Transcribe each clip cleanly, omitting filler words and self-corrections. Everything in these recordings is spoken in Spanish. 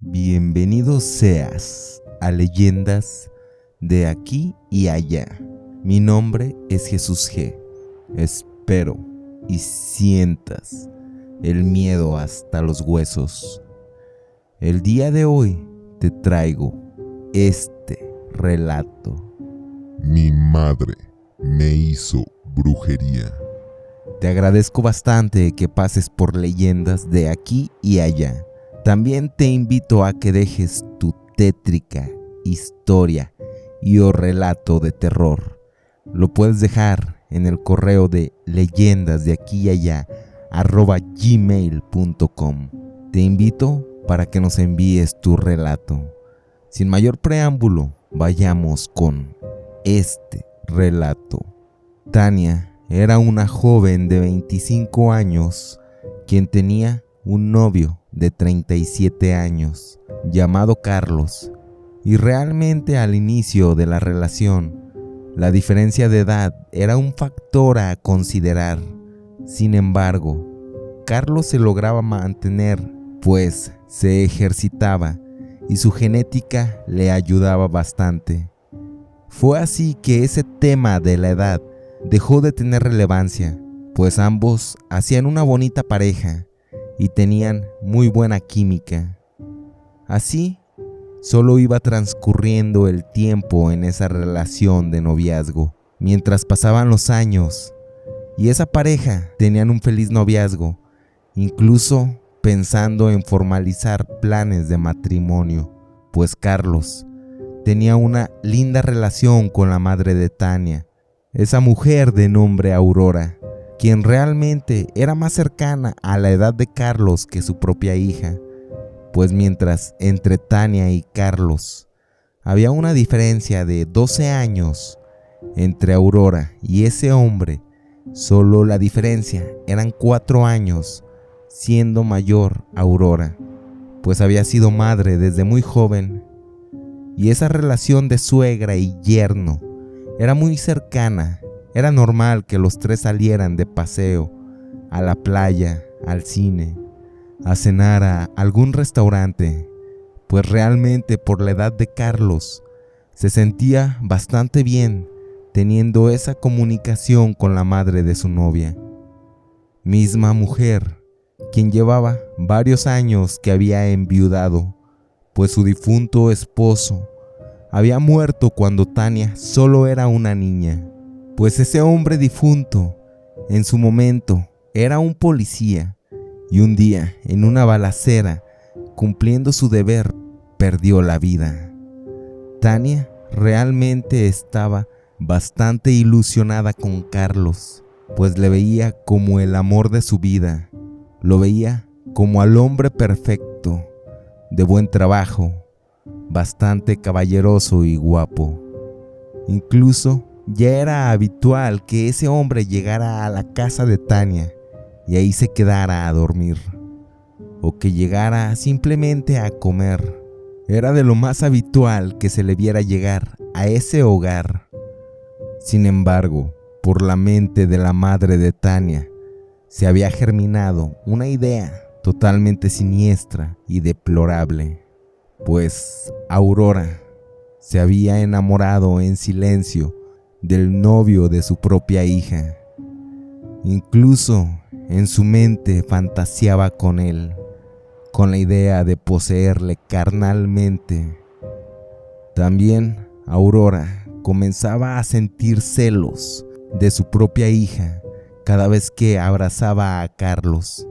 Bienvenido seas a Leyendas de Aquí y Allá. Mi nombre es Jesús G. Espero y sientas el miedo hasta los huesos. El día de hoy te traigo este relato. Mi madre me hizo brujería. Te agradezco bastante que pases por Leyendas de Aquí y Allá. También te invito a que dejes tu tétrica historia y o relato de terror. Lo puedes dejar en el correo de leyendasdeaquiyallá@gmail.com. Te invito para que nos envíes tu relato. Sin mayor preámbulo, vayamos con este relato. Tania era una joven de 25 años quien tenía un novio de 37 años llamado Carlos, y realmente al inicio de la relación la diferencia de edad era un factor a considerar. Sin embargo, Carlos se lograba mantener, pues se ejercitaba y su genética le ayudaba bastante. Fue así que ese tema de la edad dejó de tener relevancia, pues ambos hacían una bonita pareja y tenían muy buena química. Así, solo iba transcurriendo el tiempo en esa relación de noviazgo, mientras pasaban los años, y esa pareja tenían un feliz noviazgo, incluso pensando en formalizar planes de matrimonio, pues Carlos tenía una linda relación con la madre de Tania, esa mujer de nombre Aurora, quien realmente era más cercana a la edad de Carlos que su propia hija, pues mientras entre Tania y Carlos había una diferencia de 12 años entre Aurora y ese hombre, solo la diferencia eran 4 años, siendo mayor Aurora, pues había sido madre desde muy joven, y esa relación de suegra y yerno era muy cercana. Era normal que los tres salieran de paseo, a la playa, al cine, a cenar a algún restaurante, pues realmente por la edad de Carlos se sentía bastante bien teniendo esa comunicación con la madre de su novia. Misma mujer, quien llevaba varios años que había enviudado, pues su difunto esposo había muerto cuando Tania solo era una niña. Pues ese hombre difunto, en su momento, era un policía, y un día, en una balacera, cumpliendo su deber, perdió la vida. Tania realmente estaba bastante ilusionada con Carlos, pues le veía como el amor de su vida, lo veía como al hombre perfecto, de buen trabajo, bastante caballeroso y guapo. Incluso ya era habitual que ese hombre llegara a la casa de Tania y ahí se quedara a dormir, o que llegara simplemente a comer. Era de lo más habitual que se le viera llegar a ese hogar. Sin embargo, por la mente de la madre de Tania se había germinado una idea totalmente siniestra y deplorable, pues Aurora se había enamorado en silencio del novio de su propia hija. Incluso en su mente fantaseaba con él, con la idea de poseerle carnalmente. También Aurora comenzaba a sentir celos de su propia hija cada vez que abrazaba a Carlos,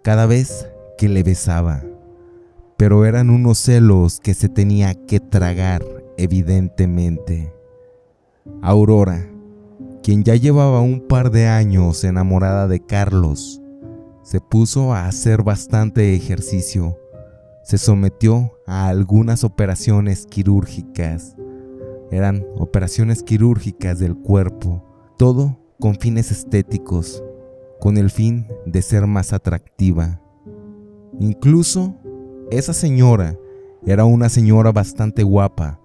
cada vez que le besaba. Pero eran unos celos que se tenía que tragar evidentemente. Aurora, quien ya llevaba un par de años enamorada de Carlos, se puso a hacer bastante ejercicio. Se sometió a algunas operaciones quirúrgicas. Eran operaciones quirúrgicas del cuerpo, todo con fines estéticos, con el fin de ser más atractiva. Incluso esa señora era una señora bastante guapa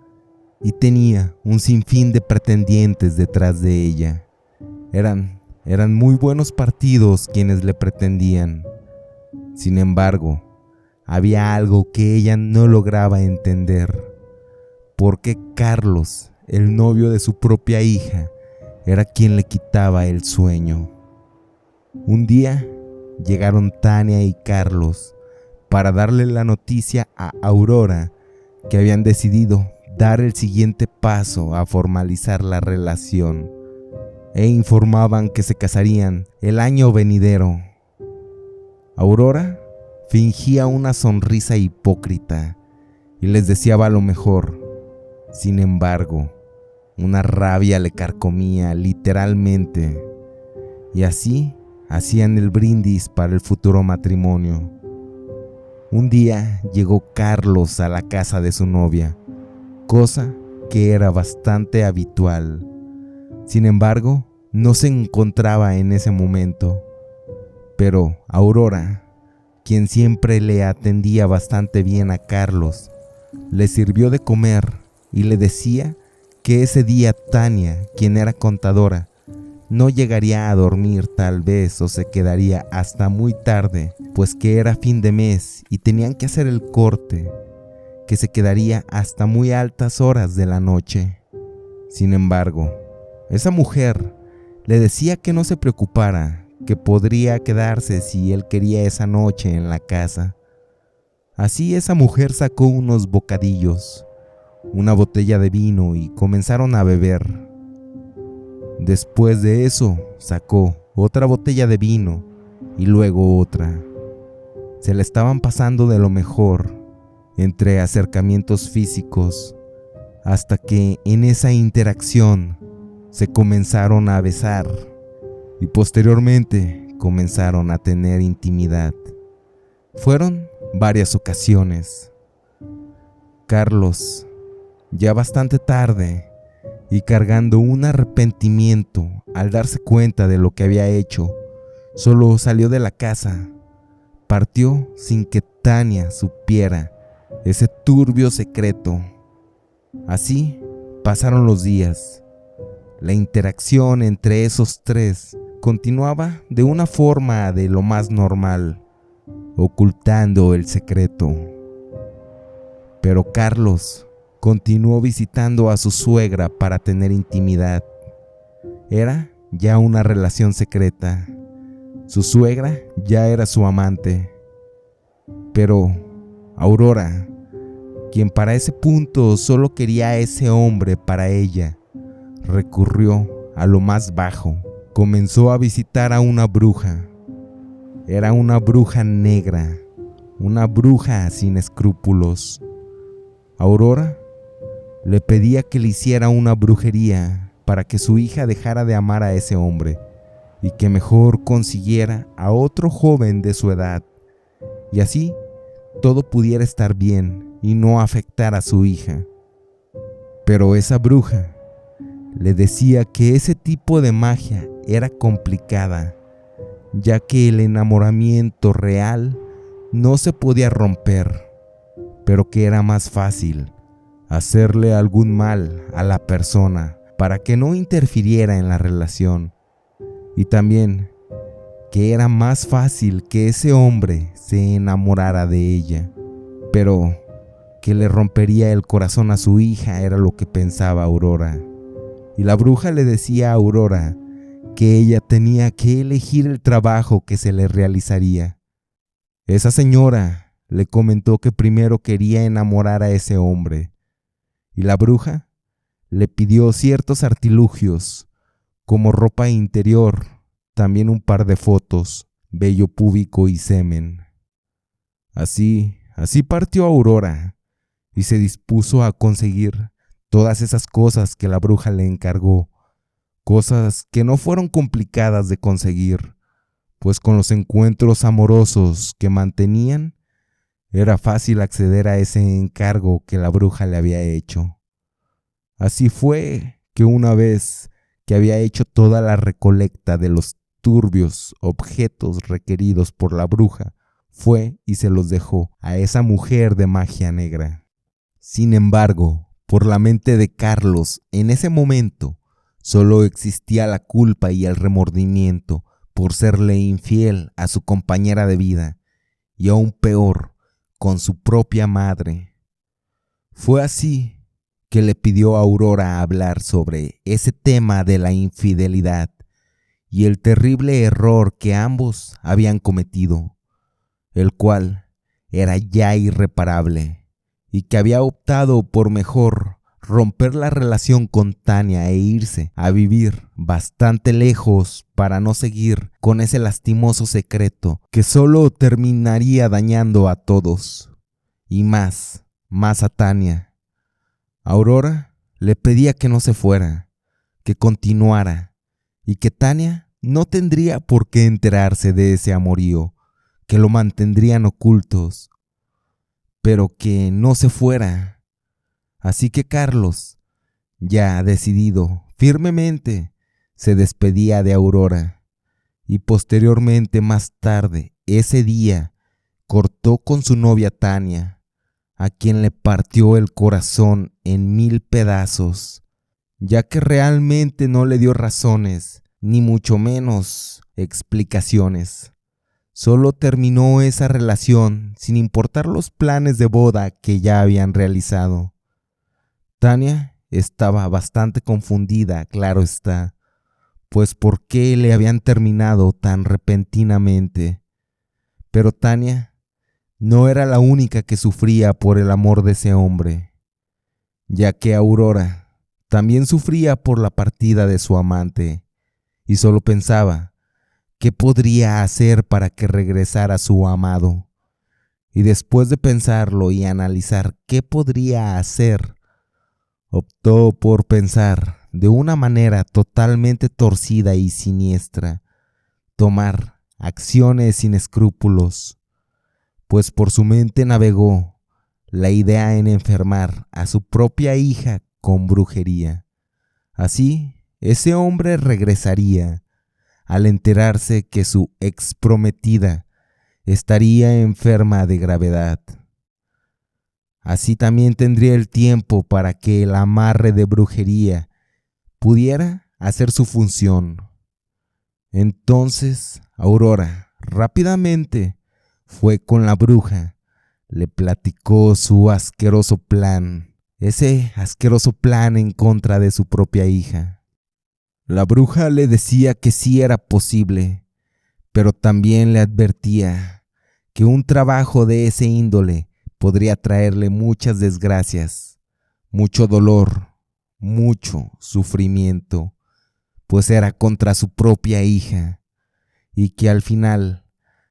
y tenía un sinfín de pretendientes detrás de ella. Eran muy buenos partidos quienes le pretendían. Sin embargo, había algo que ella no lograba entender. ¿Por qué Carlos, el novio de su propia hija, era quien le quitaba el sueño? Un día llegaron Tania y Carlos para darle la noticia a Aurora que habían decidido dar el siguiente paso a formalizar la relación, e informaban que se casarían el año venidero. Aurora fingía una sonrisa hipócrita y les deseaba lo mejor. Sin embargo, una rabia le carcomía literalmente, y así hacían el brindis para el futuro matrimonio. Un día llegó Carlos a la casa de su novia, cosa que era bastante habitual. Sin embargo, no se encontraba en ese momento, pero Aurora, quien siempre le atendía bastante bien a Carlos, le sirvió de comer y le decía que ese día Tania, quien era contadora, no llegaría a dormir tal vez o se quedaría hasta muy tarde, pues que era fin de mes y tenían que hacer el corte, que se quedaría hasta muy altas horas de la noche. Sin embargo, esa mujer le decía que no se preocupara, que podría quedarse si él quería esa noche en la casa. Así esa mujer sacó unos bocadillos, una botella de vino y comenzaron a beber. Después de eso sacó otra botella de vino y luego otra. Se le estaban pasando de lo mejor entre acercamientos físicos, hasta que en esa interacción se comenzaron a besar y posteriormente comenzaron a tener intimidad. Fueron varias ocasiones. Carlos, ya bastante tarde y cargando un arrepentimiento al darse cuenta de lo que había hecho, solo salió de la casa. Partió sin que Tania supiera ese turbio secreto. Así pasaron los días. La interacción entre esos tres continuaba de una forma de lo más normal, ocultando el secreto. Pero Carlos continuó visitando a su suegra para tener intimidad. Era ya una relación secreta. Su suegra ya era su amante. Pero Aurora, quien para ese punto solo quería a ese hombre para ella, recurrió a lo más bajo. Comenzó a visitar a una bruja. Era una bruja negra, una bruja sin escrúpulos. Aurora le pedía que le hiciera una brujería para que su hija dejara de amar a ese hombre y que mejor consiguiera a otro joven de su edad, y así todo pudiera estar bien y no afectar a su hija. Pero esa bruja le decía que ese tipo de magia era complicada, ya que el enamoramiento real no se podía romper, pero que era más fácil hacerle algún mal a la persona para que no interfiriera en la relación, y también que era más fácil que ese hombre se enamorara de ella, pero que le rompería el corazón a su hija era lo que pensaba Aurora. Y la bruja le decía a Aurora que ella tenía que elegir el trabajo que se le realizaría. Esa señora le comentó que primero quería enamorar a ese hombre, y la bruja le pidió ciertos artilugios, como ropa interior, también un par de fotos, vello púbico y semen. Así partió Aurora y se dispuso a conseguir todas esas cosas que la bruja le encargó, cosas que no fueron complicadas de conseguir, pues con los encuentros amorosos que mantenían, era fácil acceder a ese encargo que la bruja le había hecho. Así fue que una vez que había hecho toda la recolecta de los turbios objetos requeridos por la bruja, fue y se los dejó a esa mujer de magia negra. Sin embargo, por la mente de Carlos, en ese momento, solo existía la culpa y el remordimiento por serle infiel a su compañera de vida, y aún peor, con su propia madre. Fue así que le pidió a Aurora hablar sobre ese tema de la infidelidad y el terrible error que ambos habían cometido, el cual era ya irreparable y que había optado por mejor romper la relación con Tania e irse a vivir bastante lejos para no seguir con ese lastimoso secreto que solo terminaría dañando a todos y más a Tania. Aurora le pedía que no se fuera, que continuara y que Tania no tendría por qué enterarse de ese amorío, que lo mantendrían ocultos, pero que no se fuera. Así que Carlos, ya decidido firmemente, se despedía de Aurora y posteriormente más tarde, ese día, cortó con su novia Tania, a quien le partió el corazón en 1000 pedazos, ya que realmente no le dio razones, ni mucho menos explicaciones. Solo terminó esa relación sin importar los planes de boda que ya habían realizado. Tania estaba bastante confundida, claro está, pues ¿por qué le habían terminado tan repentinamente? Pero Tania no era la única que sufría por el amor de ese hombre, ya que Aurora también sufría por la partida de su amante y solo pensaba qué podría hacer para que regresara su amado. Y después de pensarlo y analizar qué podría hacer, optó por pensar de una manera totalmente torcida y siniestra, tomar acciones sin escrúpulos, pues por su mente navegó la idea en enfermar a su propia hija con brujería. Así, ese hombre regresaría al enterarse que su ex prometida estaría enferma de gravedad. Así también tendría el tiempo para que el amarre de brujería pudiera hacer su función. Entonces Aurora rápidamente fue con la bruja, le platicó su asqueroso plan, ese asqueroso plan en contra de su propia hija. La bruja le decía que sí era posible, pero también le advertía que un trabajo de ese índole podría traerle muchas desgracias, mucho dolor, mucho sufrimiento, pues era contra su propia hija, y que al final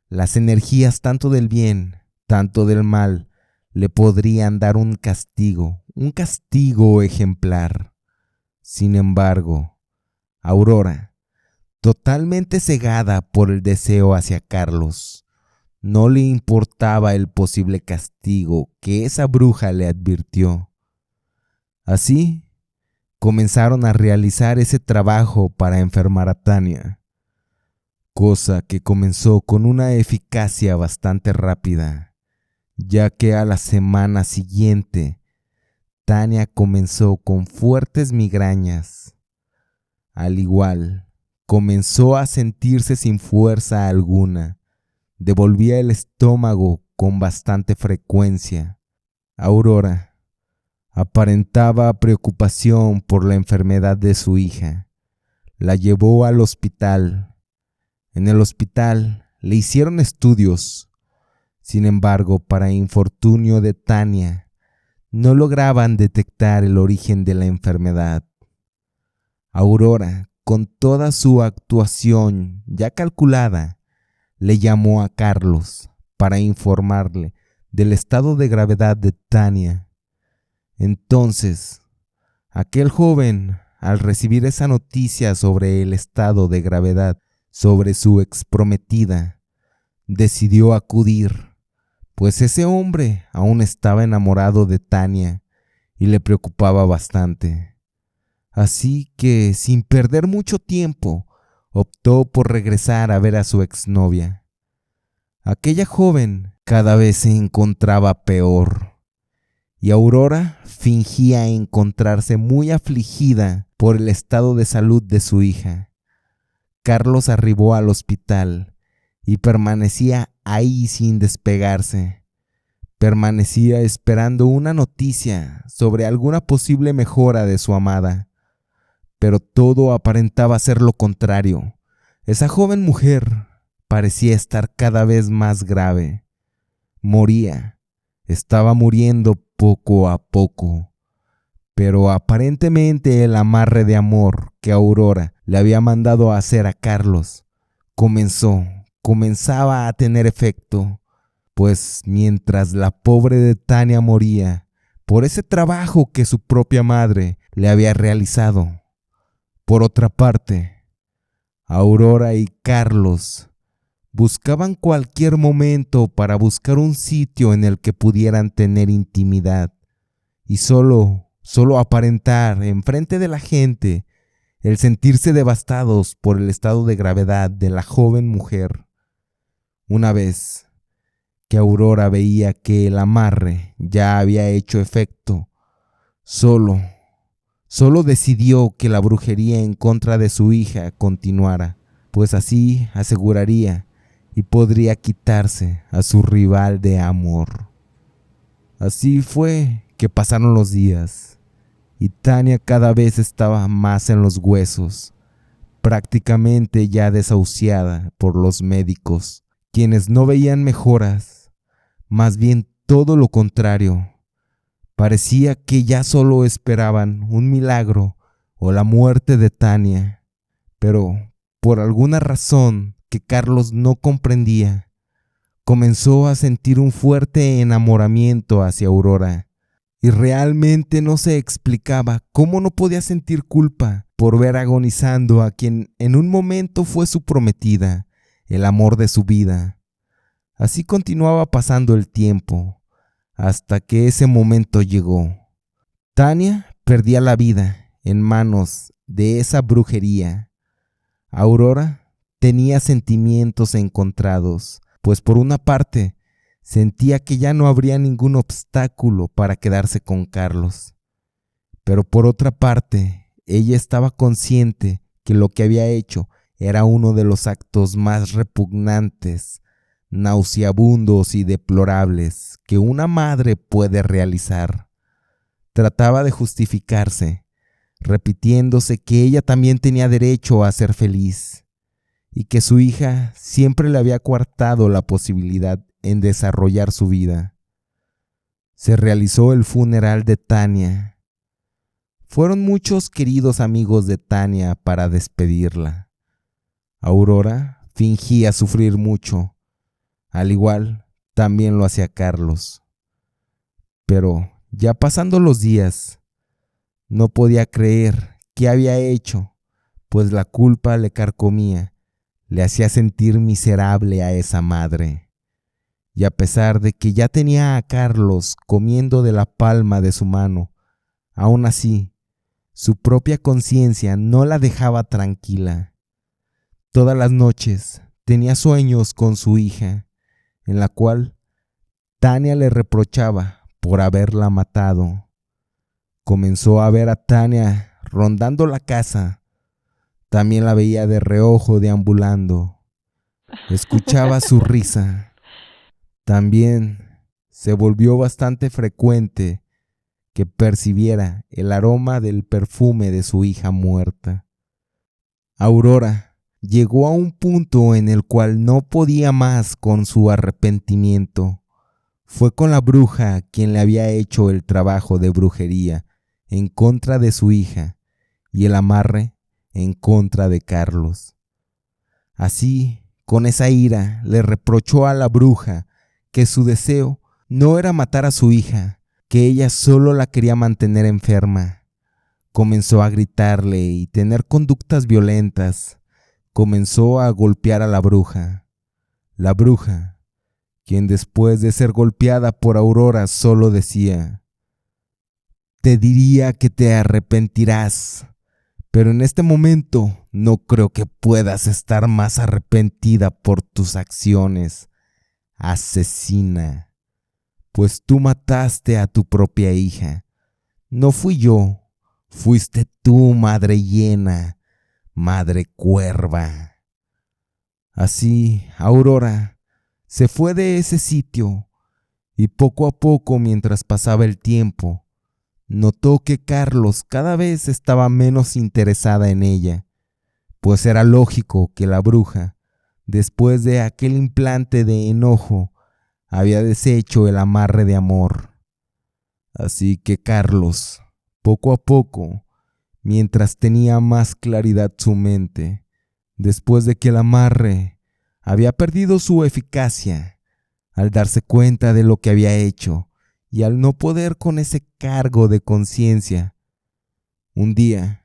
las energías tanto del bien, tanto del mal, le podrían dar un castigo ejemplar. Sin embargo, Aurora, totalmente cegada por el deseo hacia Carlos, no le importaba el posible castigo que esa bruja le advirtió. Así, comenzaron a realizar ese trabajo para enfermar a Tania, cosa que comenzó con una eficacia bastante rápida, ya que a la semana siguiente, Tania comenzó con fuertes migrañas. Al igual, comenzó a sentirse sin fuerza alguna. Devolvía el estómago con bastante frecuencia. Aurora aparentaba preocupación por la enfermedad de su hija. La llevó al hospital. En el hospital le hicieron estudios. Sin embargo, para infortunio de Tania, no lograban detectar el origen de la enfermedad. Aurora, con toda su actuación ya calculada, le llamó a Carlos para informarle del estado de gravedad de Tania. Entonces, aquel joven, al recibir esa noticia sobre el estado de gravedad sobre su exprometida, decidió acudir, pues ese hombre aún estaba enamorado de Tania y le preocupaba bastante. Así que, sin perder mucho tiempo, optó por regresar a ver a su exnovia. Aquella joven cada vez se encontraba peor, y Aurora fingía encontrarse muy afligida por el estado de salud de su hija. Carlos arribó al hospital y permanecía ahí sin despegarse, Permanecía esperando una noticia sobre alguna posible mejora de su amada, pero todo aparentaba ser lo contrario. Esa joven mujer parecía estar cada vez más grave. Moría, estaba muriendo poco a poco, pero aparentemente el amarre de amor que Aurora le había mandado a hacer a Carlos comenzaba a tener efecto, pues mientras la pobre de Tania moría por ese trabajo que su propia madre le había realizado, por otra parte, Aurora y Carlos buscaban cualquier momento para buscar un sitio en el que pudieran tener intimidad y solo aparentar enfrente de la gente el sentirse devastados por el estado de gravedad de la joven mujer. Una vez que Aurora veía que el amarre ya había hecho efecto, solo decidió que la brujería en contra de su hija continuara, pues así aseguraría y podría quitarse a su rival de amor. Así fue que pasaron los días, y Tania cada vez estaba más en los huesos, prácticamente ya desahuciada por los médicos, quienes no veían mejoras, más bien todo lo contrario. Parecía que ya solo esperaban un milagro o la muerte de Tania, pero por alguna razón que Carlos no comprendía, comenzó a sentir un fuerte enamoramiento hacia Aurora, y realmente no se explicaba cómo no podía sentir culpa por ver agonizando a quien en un momento fue su prometida, el amor de su vida. Así continuaba pasando el tiempo, hasta que ese momento llegó. Tania perdía la vida en manos de esa brujería. Aurora tenía sentimientos encontrados, pues por una parte sentía que ya no habría ningún obstáculo para quedarse con Carlos, pero por otra parte ella estaba consciente que lo que había hecho era uno de los actos más repugnantes, nauseabundos y deplorables que una madre puede realizar. Trataba de justificarse, repitiéndose que ella también tenía derecho a ser feliz y que su hija siempre le había coartado la posibilidad en desarrollar su vida. Se realizó el funeral de Tania. Fueron muchos queridos amigos de Tania para despedirla. Aurora fingía sufrir mucho, al igual también lo hacía Carlos. Pero ya pasando los días, no podía creer qué había hecho, pues la culpa le carcomía, le hacía sentir miserable a esa madre. Y a pesar de que ya tenía a Carlos comiendo de la palma de su mano, aún así, su propia conciencia no la dejaba tranquila. Todas las noches tenía sueños con su hija, en la cual Tania le reprochaba por haberla matado. Comenzó a ver a Tania rondando la casa. También la veía de reojo deambulando. Escuchaba su risa. También se volvió bastante frecuente que percibiera el aroma del perfume de su hija muerta. Aurora llegó a un punto en el cual no podía más con su arrepentimiento. Fue con la bruja quien le había hecho el trabajo de brujería en contra de su hija y el amarre en contra de Carlos. Así, con esa ira, le reprochó a la bruja que su deseo no era matar a su hija, que ella solo la quería mantener enferma. Comenzó a gritarle y tener conductas violentas. Comenzó a golpear a la bruja. La bruja, quien después de ser golpeada por Aurora solo decía: «Te diría que te arrepentirás, pero en este momento no creo que puedas estar más arrepentida por tus acciones, asesina, pues tú mataste a tu propia hija. No fui yo, fuiste tú, madre hiena, madre cuerva». Así, Aurora se fue de ese sitio y poco a poco, mientras pasaba el tiempo, notó que Carlos cada vez estaba menos interesada en ella, pues era lógico que la bruja, después de aquel implante de enojo, había deshecho el amarre de amor. Así que Carlos, poco a poco, mientras tenía más claridad su mente, después de que el amarre había perdido su eficacia, al darse cuenta de lo que había hecho y al no poder con ese cargo de conciencia, un día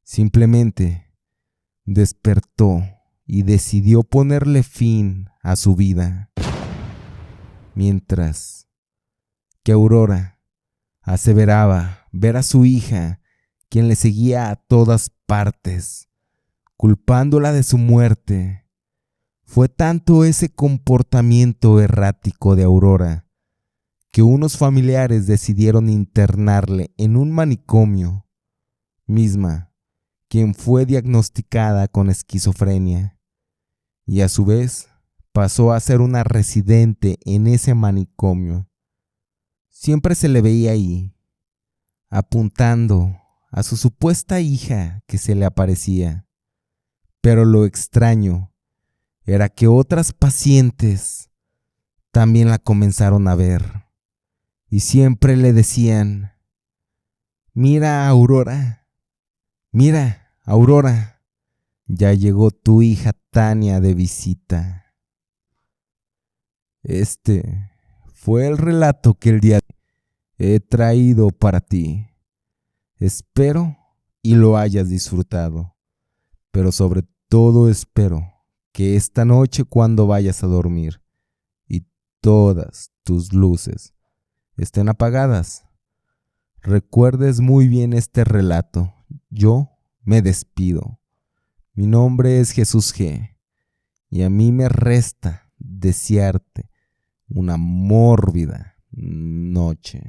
simplemente despertó y decidió ponerle fin a su vida. Mientras que Aurora aseveraba ver a su hija, quien le seguía a todas partes, culpándola de su muerte. Fue tanto ese comportamiento errático de Aurora que unos familiares decidieron internarle en un manicomio, misma quien fue diagnosticada con esquizofrenia, y a su vez pasó a ser una residente en ese manicomio. Siempre se le veía ahí, apuntando a su supuesta hija que se le aparecía. Pero lo extraño era que otras pacientes también la comenzaron a ver y siempre le decían: mira, Aurora, ya llegó tu hija Tania de visita. Este fue el relato que el día de hoy he traído para ti. Espero y lo hayas disfrutado, pero sobre todo espero que esta noche, cuando vayas a dormir y todas tus luces estén apagadas, recuerdes muy bien este relato. Yo me despido. Mi nombre es Jesús G. Y a mí me resta desearte una mórbida noche.